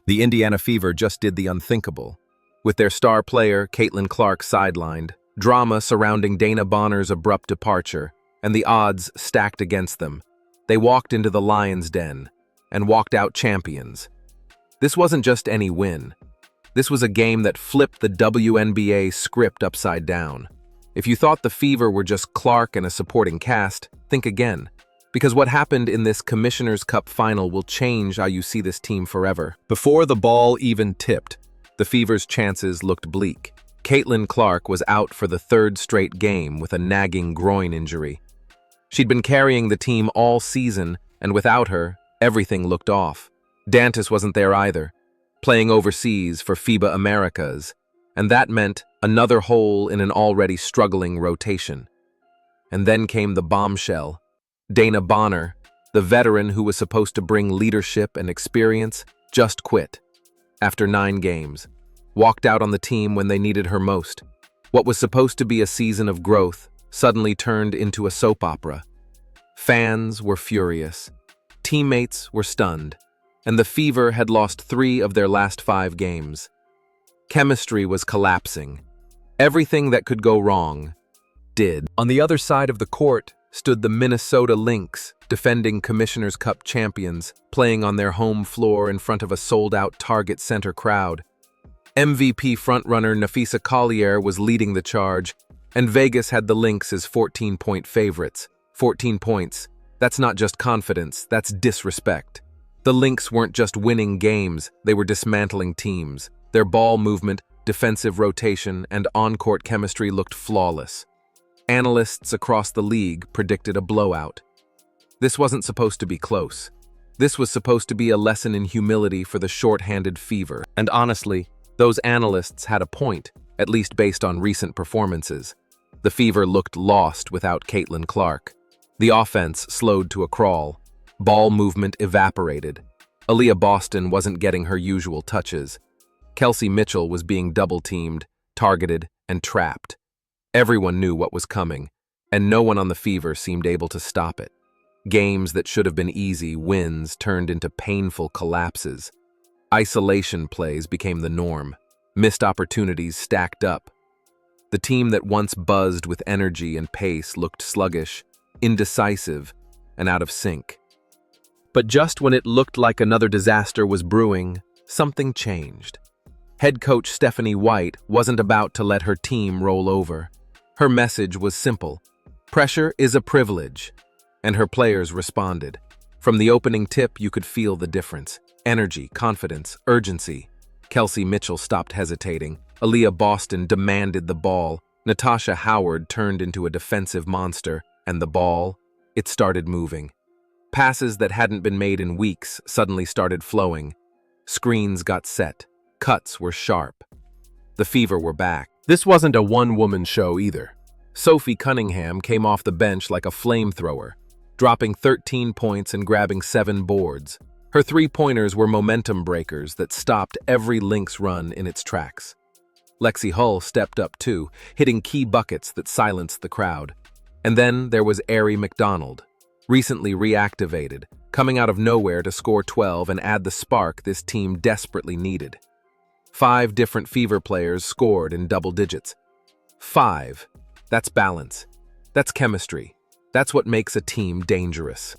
The Indiana Fever just did the unthinkable. With their star player, Caitlin Clark, sidelined, drama surrounding Dana Bonner's abrupt departure, and the odds stacked against them, they walked into the Lions' den and walked out champions. This wasn't just any win. This was a game that flipped the WNBA script upside down. If you thought the Fever were just Clark and a supporting cast, think again. Because what happened in this Commissioner's Cup final will change how you see this team forever. Before the ball even tipped, the Fever's chances looked bleak. Caitlin Clark was out for the third straight game with a nagging groin injury. She'd been carrying the team all season, and without her, everything looked off. Dantas wasn't there either, playing overseas for FIBA Americas, and that meant another hole in an already struggling rotation. And then came the bombshell. Dana Bonner, the veteran who was supposed to bring leadership and experience, just quit. After 9 games, walked out on the team when they needed her most. What was supposed to be a season of growth suddenly turned into a soap opera. Fans were furious. Teammates were stunned. And the Fever had lost 3 of their last 5 games. Chemistry was collapsing. Everything that could go wrong did. On the other side of the court stood the Minnesota Lynx, defending Commissioner's Cup champions, playing on their home floor in front of a sold-out Target Center crowd. MVP frontrunner Napheesa Collier was leading the charge, and Vegas had the Lynx as 14-point favorites. 14 points. That's not just confidence, that's disrespect. The Lynx weren't just winning games, they were dismantling teams. Their ball movement, defensive rotation, and on-court chemistry looked flawless. Analysts across the league predicted a blowout. This wasn't supposed to be close. This was supposed to be a lesson in humility for the short-handed Fever. And honestly, those analysts had a point, at least based on recent performances. The Fever looked lost without Caitlin Clark. The offense slowed to a crawl. Ball movement evaporated. Aaliyah Boston wasn't getting her usual touches. Kelsey Mitchell was being double-teamed, targeted, and trapped. Everyone knew what was coming, and no one on the Fever seemed able to stop it. Games that should have been easy wins turned into painful collapses. Isolation plays became the norm. Missed opportunities stacked up. The team that once buzzed with energy and pace looked sluggish, indecisive, and out of sync. But just when it looked like another disaster was brewing, something changed. Head coach Stephanie White wasn't about to let her team roll over. Her message was simple. Pressure is a privilege. And her players responded. From the opening tip, you could feel the difference. Energy, confidence, urgency. Kelsey Mitchell stopped hesitating. Aaliyah Boston demanded the ball. Natasha Howard turned into a defensive monster. And the ball, it started moving. Passes that hadn't been made in weeks suddenly started flowing. Screens got set. Cuts were sharp. The Fever were back. This wasn't a one-woman show either. Sophie Cunningham came off the bench like a flamethrower, dropping 13 points and grabbing 7 boards. Her 3-pointers were momentum breakers that stopped every Lynx run in its tracks. Lexi Hull stepped up too, hitting key buckets that silenced the crowd. And then there was Aari McDonald, recently reactivated, coming out of nowhere to score 12 and add the spark this team desperately needed. 5 different Fever players scored in double digits. 5. That's balance. That's chemistry. That's what makes a team dangerous.